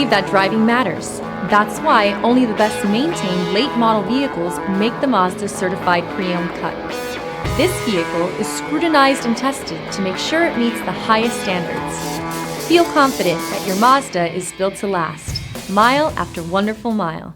believe that driving matters. That's why only the best maintained late model vehicles make the Mazda certified pre-owned cut. This vehicle is scrutinized and tested to make sure it meets the highest standards. Feel confident that your Mazda is built to last, mile after wonderful mile.